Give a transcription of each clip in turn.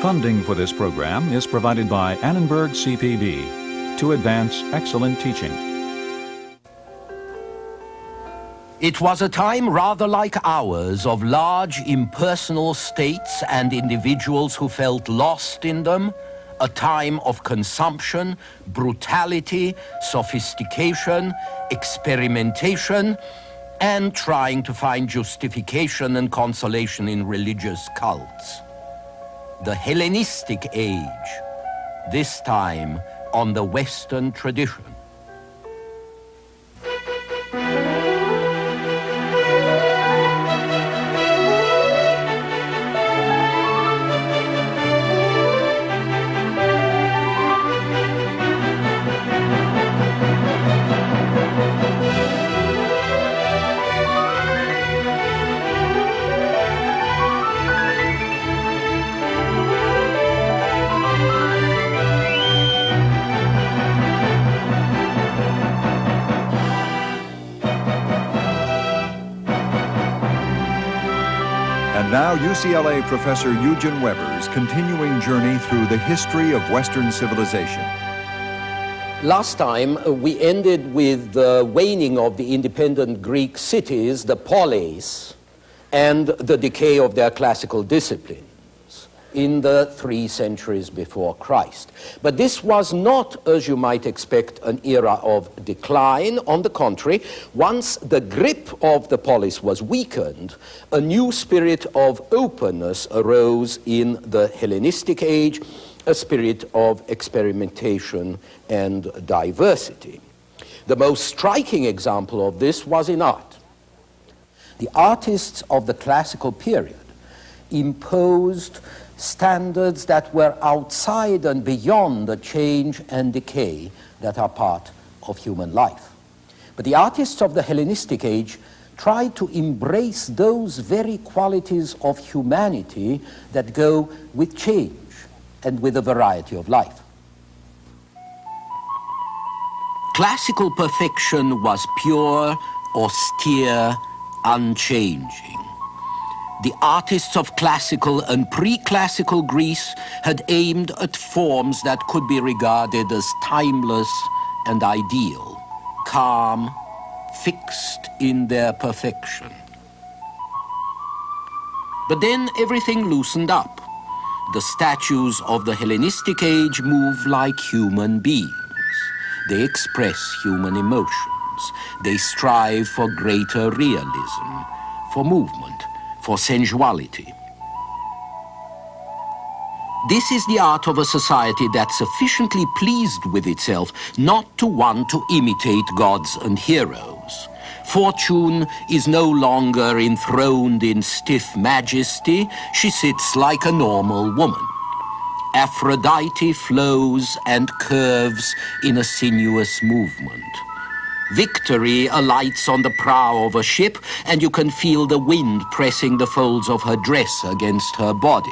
Funding for this program is provided by Annenberg CPB to advance excellent teaching. It was a time rather like ours of large impersonal states and individuals who felt lost in them, a time of consumption, brutality, sophistication, experimentation, and trying to find justification and consolation in religious cults. The Hellenistic Age, this time on the Western tradition. And now UCLA professor Eugen Weber's continuing journey through the history of Western civilization. Last time we ended with the waning of the independent Greek cities, the polis, and the decay of their classical disciplines in the 3 centuries before Christ. But this was not, as you might expect, an era of decline. On the contrary, once the grip of the polis was weakened, a new spirit of openness arose in the Hellenistic Age, a spirit of experimentation and diversity. The most striking example of this was in art. The artists of the classical period imposed standards that were outside and beyond the change and decay that are part of human life. But the artists of the Hellenistic Age tried to embrace those very qualities of humanity that go with change and with a variety of life. Classical perfection was pure, austere, unchanging. The artists of classical and pre-classical Greece had aimed at forms that could be regarded as timeless and ideal, calm, fixed in their perfection. But then everything loosened up. The statues of the Hellenistic Age move like human beings. They express human emotions. They strive for greater realism, for movement, for sensuality. This is the art of a society that's sufficiently pleased with itself not to want to imitate gods and heroes. Fortune is no longer enthroned in stiff majesty. She sits like a normal woman. Aphrodite flows and curves in a sinuous movement. Victory alights on the prow of a ship, and you can feel the wind pressing the folds of her dress against her body.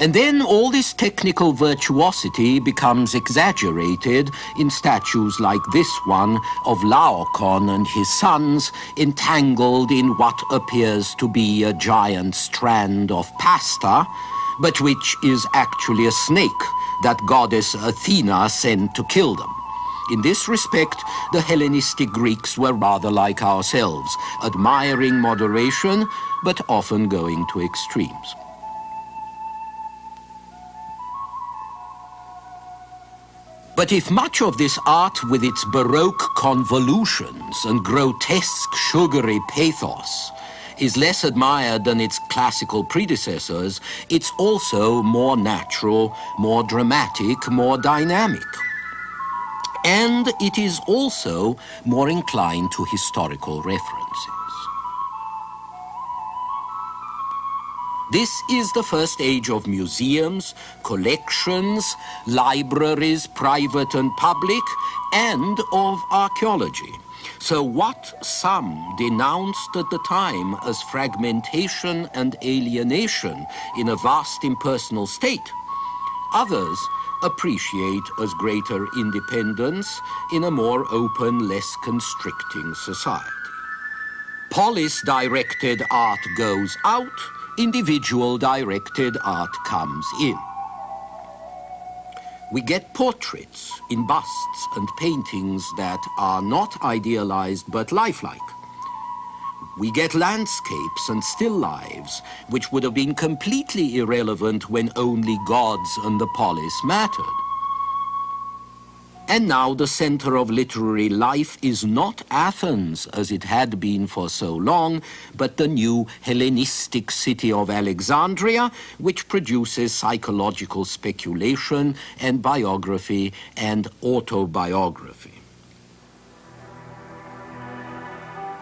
And then all this technical virtuosity becomes exaggerated in statues like this one of Laocoon and his sons entangled in what appears to be a giant strand of pasta, but which is actually a snake that goddess Athena sent to kill them. In this respect, the Hellenistic Greeks were rather like ourselves, admiring moderation, but often going to extremes. But if much of this art with its Baroque convolutions and grotesque sugary pathos is less admired than its classical predecessors, it's also more natural, more dramatic, more dynamic. And it is also more inclined to historical references. This is the first age of museums, collections, libraries, private and public, and of archaeology. So what some denounced at the time as fragmentation and alienation in a vast impersonal state, others appreciate as greater independence in a more open, less constricting society. Polis-directed art goes out, individual-directed art comes in. We get portraits in busts and paintings that are not idealized but lifelike. We get landscapes and still lives, which would have been completely irrelevant when only gods and the polis mattered. And now the center of literary life is not Athens, as it had been for so long, but the new Hellenistic city of Alexandria, which produces psychological speculation and biography and autobiography.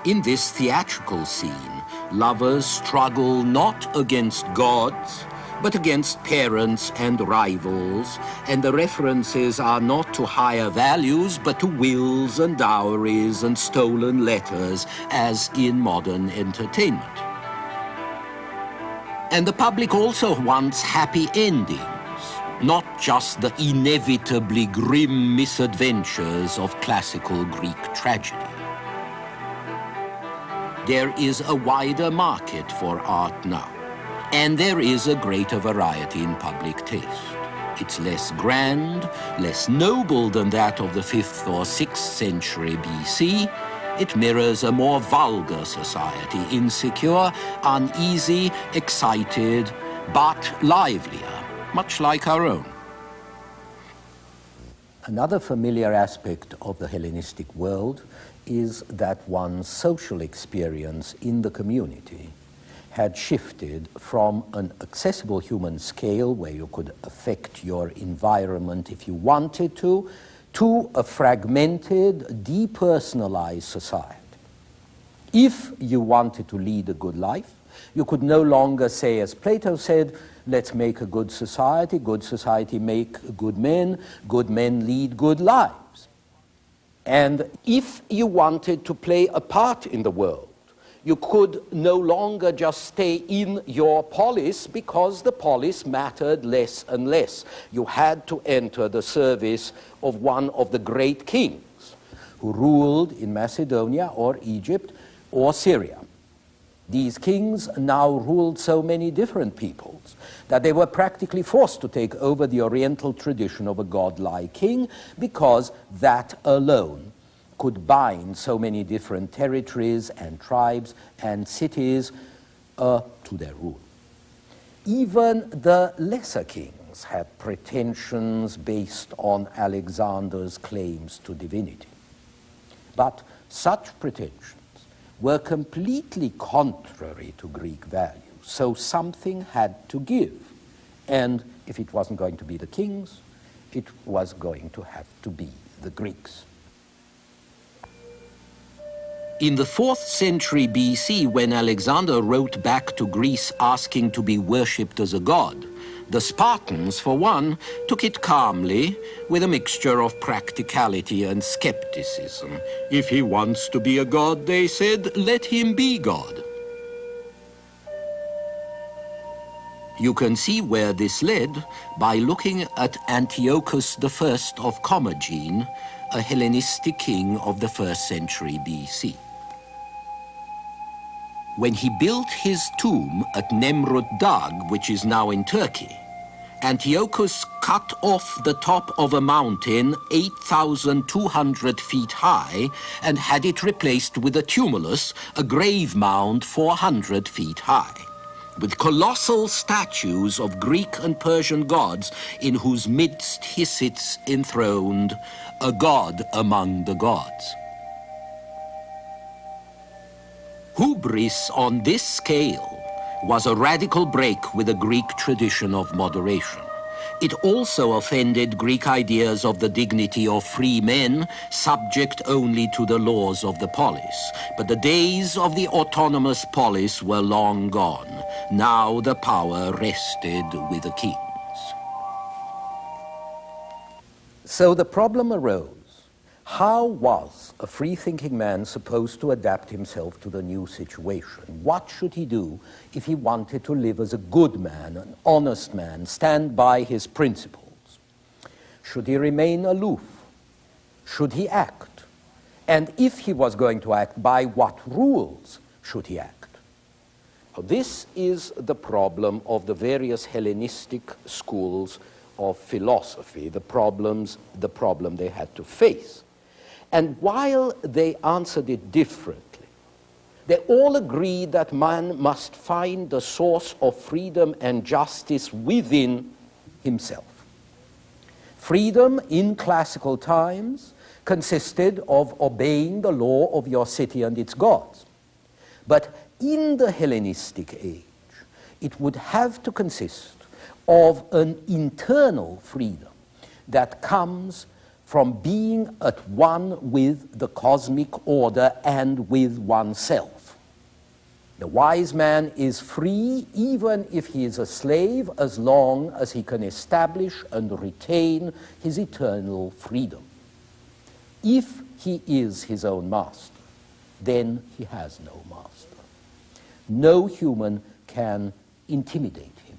In this theatrical scene, lovers struggle not against gods, but against parents and rivals, and the references are not to higher values, but to wills and dowries and stolen letters, as in modern entertainment. And the public also wants happy endings, not just the inevitably grim misadventures of classical Greek tragedy. There is a wider market for art now, and there is a greater variety in public taste. It's less grand, less noble than that of the 5th or 6th century BC. It mirrors a more vulgar society, insecure, uneasy, excited, but livelier, much like our own. Another familiar aspect of the Hellenistic world is that one's social experience in the community had shifted from an accessible human scale where you could affect your environment if you wanted to a fragmented, depersonalized society. If you wanted to lead a good life, you could no longer say, as Plato said, let's make a good society make good men lead good lives. And if you wanted to play a part in the world, you could no longer just stay in your polis because the polis mattered less and less. You had to enter the service of one of the great kings who ruled in Macedonia or Egypt or Syria. These kings now ruled so many different peoples that they were practically forced to take over the Oriental tradition of a godlike king because that alone could bind so many different territories and tribes and cities to their rule. Even the lesser kings had pretensions based on Alexander's claims to divinity. But such pretensions were completely contrary to Greek values, so something had to give. And if it wasn't going to be the kings, it was going to have to be the Greeks. In the 4th century BC, when Alexander wrote back to Greece asking to be worshipped as a god, the Spartans, for one, took it calmly with a mixture of practicality and skepticism. If he wants to be a god, they said, let him be god. You can see where this led by looking at Antiochus I of Commagene, a Hellenistic king of the 1st century BC. When he built his tomb at Nemrut Dag, which is now in Turkey, Antiochus cut off the top of a mountain 8,200 feet high and had it replaced with a tumulus, a grave mound 400 feet high, with colossal statues of Greek and Persian gods in whose midst he sits enthroned, a god among the gods. Hubris on this scale was a radical break with the Greek tradition of moderation. It also offended Greek ideas of the dignity of free men, subject only to the laws of the polis. But the days of the autonomous polis were long gone. Now the power rested with the kings. So the problem arose. How was a free-thinking man supposed to adapt himself to the new situation? What should he do if he wanted to live as a good man, an honest man, stand by his principles? Should he remain aloof? Should he act? And if he was going to act, by what rules should he act? Now, this is the problem of the various Hellenistic schools of philosophy, the problem they had to face. And while they answered it differently, they all agreed that man must find the source of freedom and justice within himself. Freedom in classical times consisted of obeying the law of your city and its gods. But in the Hellenistic age, it would have to consist of an internal freedom that comes from being at one with the cosmic order and with oneself. The wise man is free even if he is a slave, as long as he can establish and retain his eternal freedom. If he is his own master, then he has no master. No human can intimidate him.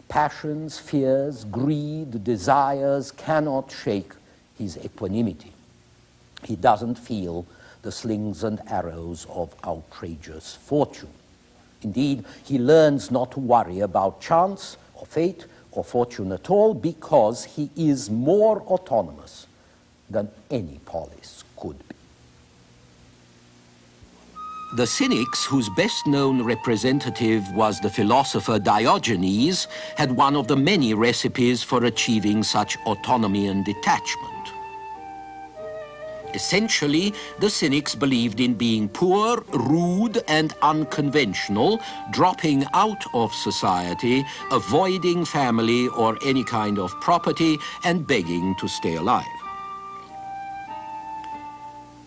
Passions, fears, greed, desires cannot shake his equanimity. He doesn't feel the slings and arrows of outrageous fortune. Indeed, he learns not to worry about chance or fate or fortune at all, because he is more autonomous than any polis could be. The Cynics, whose best-known representative was the philosopher Diogenes, had one of the many recipes for achieving such autonomy and detachment. Essentially, the Cynics believed in being poor, rude, and unconventional, dropping out of society, avoiding family or any kind of property, and begging to stay alive.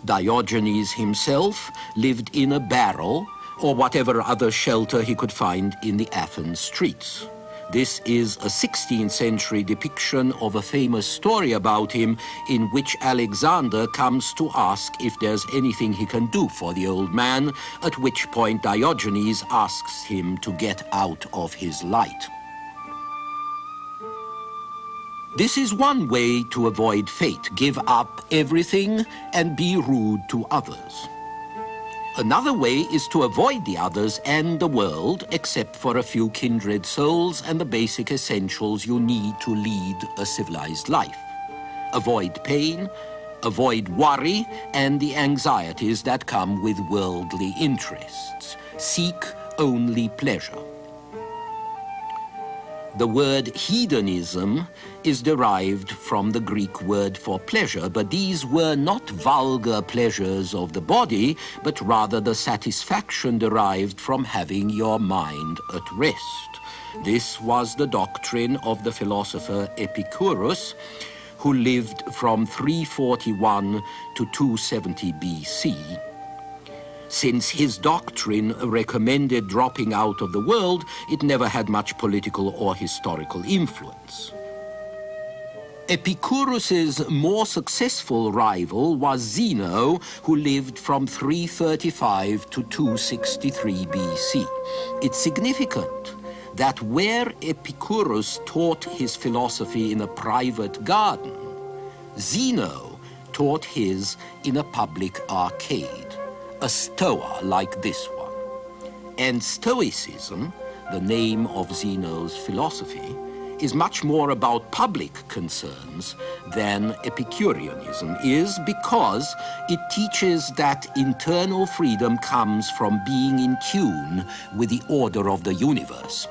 Diogenes himself lived in a barrel or whatever other shelter he could find in the Athens streets. This is a 16th century depiction of a famous story about him, in which Alexander comes to ask if there's anything he can do for the old man, at which point Diogenes asks him to get out of his light. This is one way to avoid fate: give up everything and be rude to others. Another way is to avoid the others and the world, except for a few kindred souls and the basic essentials you need to lead a civilized life. Avoid pain, avoid worry, and the anxieties that come with worldly interests. Seek only pleasure. The word hedonism is derived from the Greek word for pleasure, but these were not vulgar pleasures of the body, but rather the satisfaction derived from having your mind at rest. This was the doctrine of the philosopher Epicurus, who lived from 341 to 270 BC. Since his doctrine recommended dropping out of the world, it never had much political or historical influence. Epicurus's more successful rival was Zeno, who lived from 335 to 263 BC. It's significant that where Epicurus taught his philosophy in a private garden, Zeno taught his in a public arcade, a stoa like this one. And Stoicism, the name of Zeno's philosophy, is much more about public concerns than Epicureanism is, because it teaches that internal freedom comes from being in tune with the order of the universe.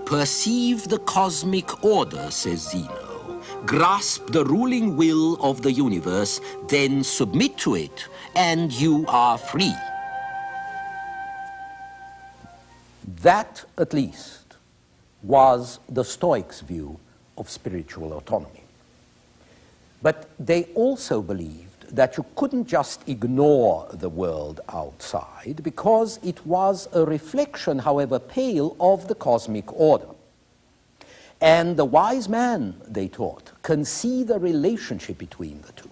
Perceive the cosmic order, says Zeno. Grasp the ruling will of the universe, then submit to it, and you are free. That, at least, was the Stoics' view of spiritual autonomy. But they also believed that you couldn't just ignore the world outside, because it was a reflection, however pale, of the cosmic order. And the wise man, they taught, can see the relationship between the two.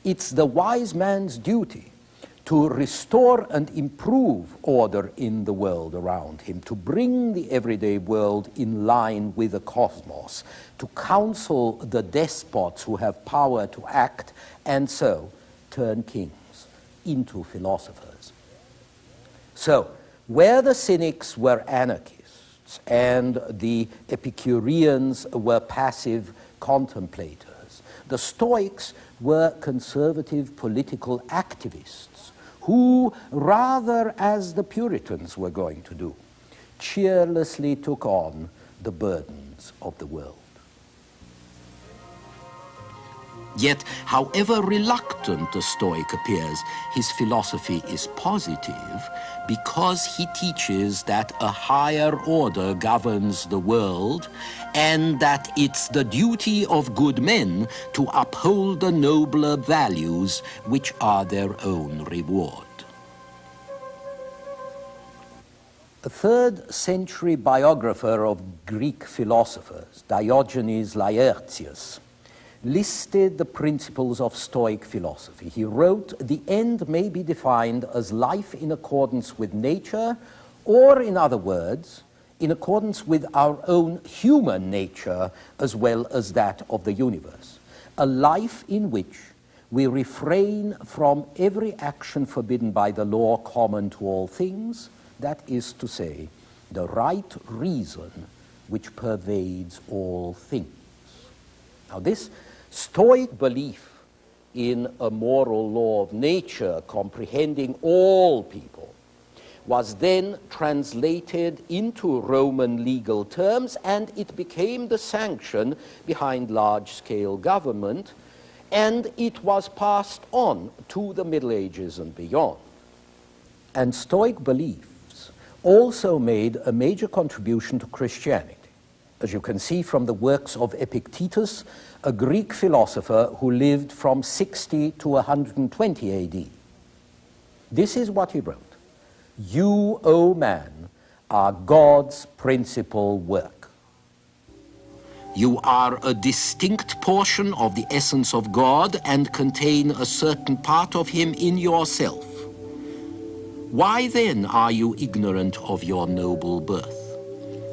It's the wise man's duty to restore and improve order in the world around him, to bring the everyday world in line with the cosmos, to counsel the despots who have power to act, and so turn kings into philosophers. So, where the Cynics were anarchists and the Epicureans were passive contemplators, the Stoics were conservative political activists who, rather as the Puritans were going to do, cheerlessly took on the burdens of the world. Yet, however reluctant the Stoic appears, his philosophy is positive because he teaches that a higher order governs the world and that it's the duty of good men to uphold the nobler values which are their own reward. A 3rd century biographer of Greek philosophers, Diogenes Laertius, listed the principles of Stoic philosophy. He wrote, "The end may be defined as life in accordance with nature, or in other words, in accordance with our own human nature as well as that of the universe. A life in which we refrain from every action forbidden by the law common to all things, that is to say, the right reason which pervades all things." Now this Stoic belief in a moral law of nature comprehending all people was then translated into Roman legal terms, and it became the sanction behind large-scale government, and it was passed on to the Middle Ages and beyond. And Stoic beliefs also made a major contribution to Christianity, as you can see from the works of Epictetus, a Greek philosopher who lived from 60 to 120 AD. This is what he wrote: "You, O man, are God's principal work. You are a distinct portion of the essence of God and contain a certain part of him in yourself. Why then are you ignorant of your noble birth?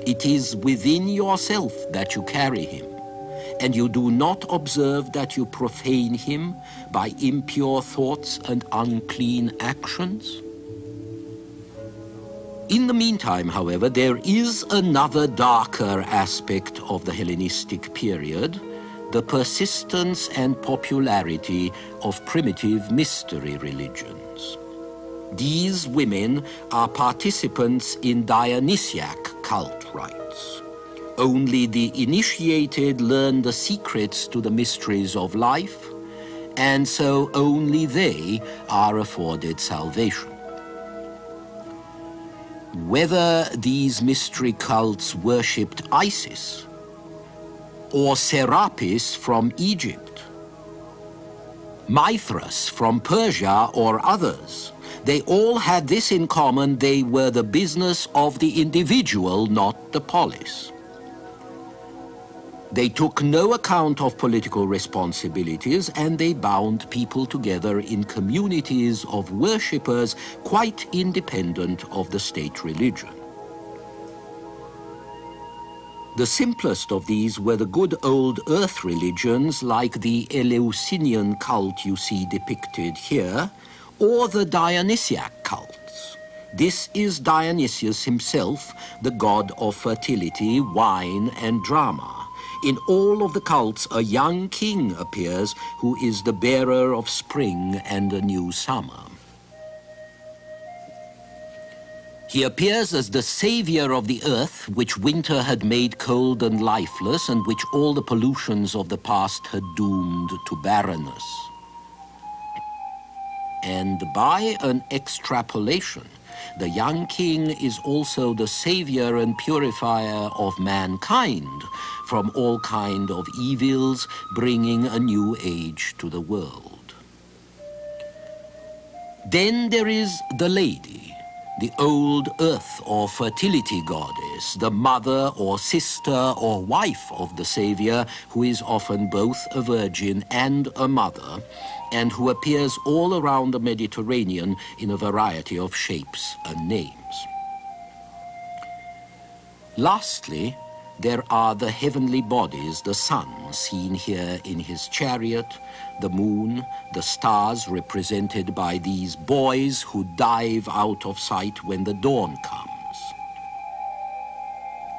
It is within yourself that you carry him, and you do not observe that you profane him by impure thoughts and unclean actions?" In the meantime, however, there is another darker aspect of the Hellenistic period, the persistence and popularity of primitive mystery religions. These women are participants in Dionysiac cult rites. Only the initiated learn the secrets to the mysteries of life, and so only they are afforded salvation. Whether these mystery cults worshipped Isis or Serapis from Egypt, Mithras from Persia or others, they all had this in common: they were the business of the individual, not the polis. They took no account of political responsibilities, and they bound people together in communities of worshippers quite independent of the state religion. The simplest of these were the good old earth religions like the Eleusinian cult you see depicted here, or the Dionysiac cults. This is Dionysius himself, the god of fertility, wine, and drama. In all of the cults, a young king appears who is the bearer of spring and a new summer. He appears as the savior of the earth, which winter had made cold and lifeless, and which all the pollutions of the past had doomed to barrenness. And by an extrapolation, the young king is also the savior and purifier of mankind from all kind of evils, bringing a new age to the world. Then there is the lady, the old earth or fertility goddess, the mother or sister or wife of the Savior, who is often both a virgin and a mother, and who appears all around the Mediterranean in a variety of shapes and names. Lastly, there are the heavenly bodies, the sun, seen here in his chariot, the moon, the stars represented by these boys who dive out of sight when the dawn comes.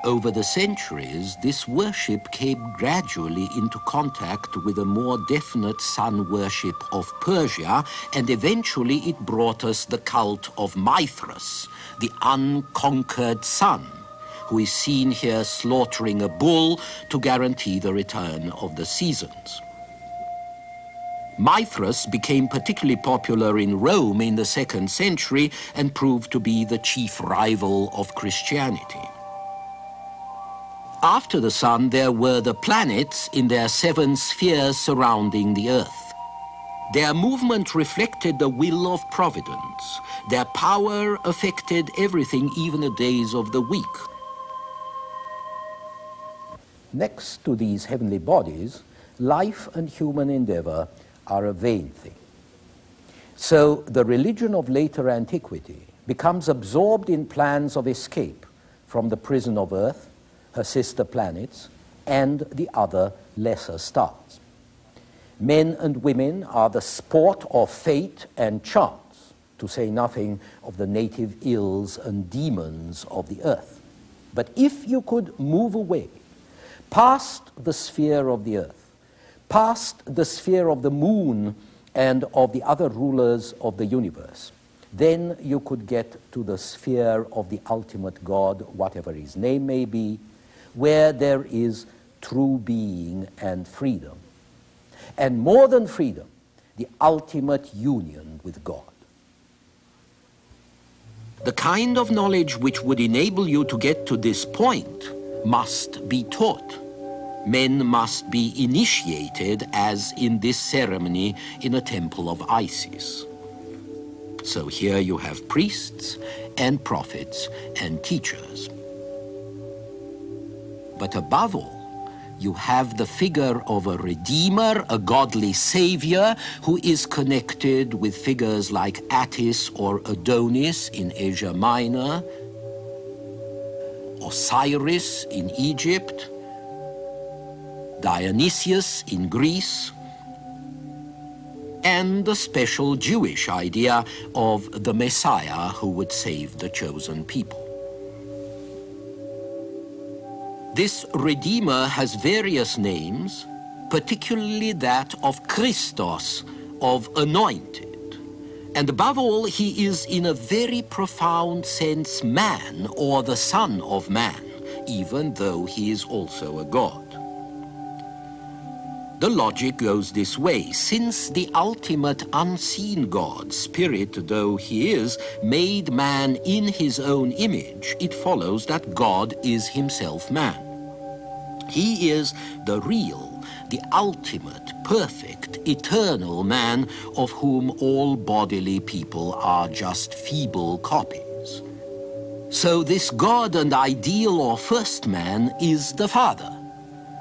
Over the centuries, this worship came gradually into contact with a more definite sun worship of Persia, and eventually it brought us the cult of Mithras, the unconquered sun, who is seen here slaughtering a bull to guarantee the return of the seasons. Mithras became particularly popular in Rome in the 2nd century and proved to be the chief rival of Christianity. After the sun, there were the planets in their 7 spheres surrounding the earth. Their movement reflected the will of providence. Their power affected everything, even the days of the week. Next to these heavenly bodies, life and human endeavor are a vain thing. So the religion of later antiquity becomes absorbed in plans of escape from the prison of Earth, her sister planets, and the other lesser stars. Men and women are the sport of fate and chance, to say nothing of the native ills and demons of the earth. But if you could move away past the sphere of the earth, past the sphere of the moon and of the other rulers of the universe, then you could get to the sphere of the ultimate God, whatever his name may be, where there is true being and freedom. And more than freedom, the ultimate union with God. The kind of knowledge which would enable you to get to this point must be taught. Men must be initiated, as in this ceremony in a temple of Isis. So here you have priests and prophets and teachers. But above all, you have the figure of a redeemer, a godly savior, who is connected with figures like Attis or Adonis in Asia Minor, Osiris in Egypt, Dionysius in Greece, and the special Jewish idea of the Messiah who would save the chosen people. This Redeemer has various names, particularly that of Christos, of anointed. And above all, he is in a very profound sense man, or the Son of Man, even though he is also a God. The logic goes this way. Since the ultimate unseen God, spirit though he is, made man in his own image, it follows that God is himself man. He is the real, the ultimate, perfect, eternal man, of whom all bodily people are just feeble copies. So this God and ideal or first man is the Father,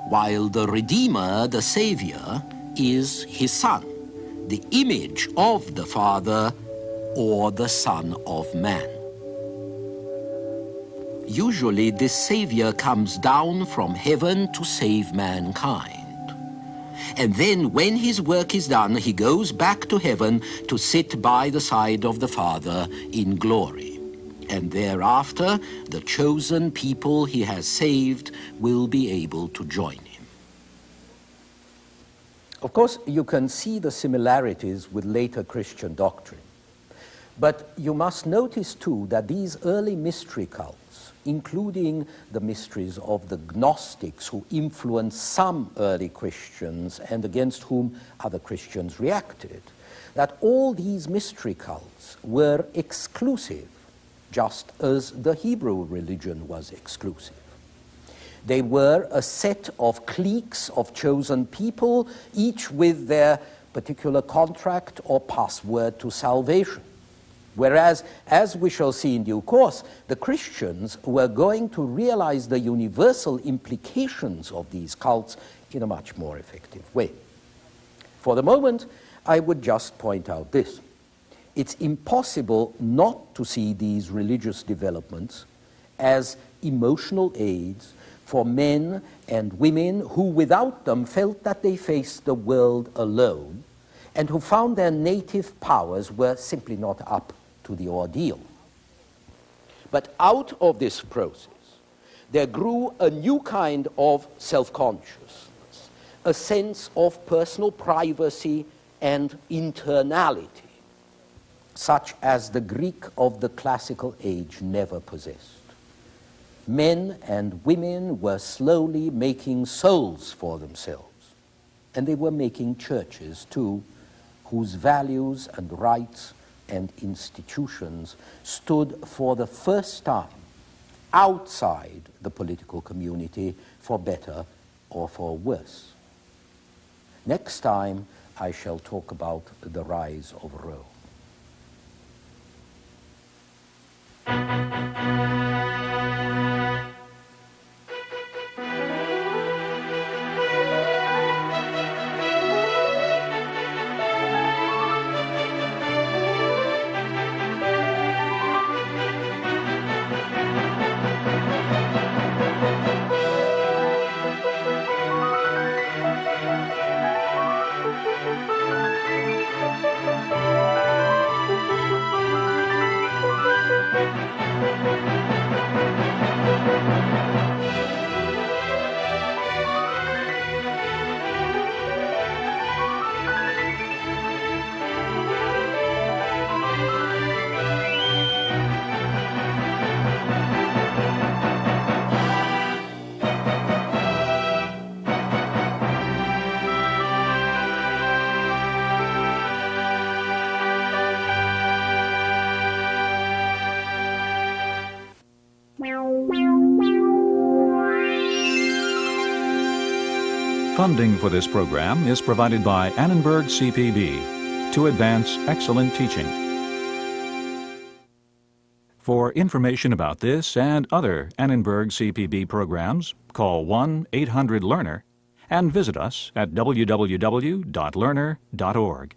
while the Redeemer, the Savior, is his Son, the image of the Father, or the Son of Man. Usually this Savior comes down from heaven to save mankind. And then when his work is done, he goes back to heaven to sit by the side of the Father in glory. And thereafter, the chosen people he has saved will be able to join him. Of course, you can see the similarities with later Christian doctrine. But you must notice too that these early mystery cults, including the mysteries of the Gnostics who influenced some early Christians and against whom other Christians reacted, that all these mystery cults were exclusive, just as the Hebrew religion was exclusive. They were a set of cliques of chosen people, each with their particular contract or password to salvation. Whereas, as we shall see in due course, the Christians were going to realize the universal implications of these cults in a much more effective way. For the moment, I would just point out this. It's impossible not to see these religious developments as emotional aids for men and women who without them felt that they faced the world alone and who found their native powers were simply not up to the ordeal. But out of this process, there grew a new kind of self-consciousness, a sense of personal privacy and internality, such as the Greek of the classical age never possessed. Men and women were slowly making souls for themselves, and they were making churches too, whose values and rights and institutions stood for the first time outside the political community, for better or for worse. Next time, I shall talk about the rise of Rome. Funding for this program is provided by Annenberg CPB to advance excellent teaching. For information about this and other Annenberg CPB programs, call 1-800-LEARNER and visit us at www.learner.org.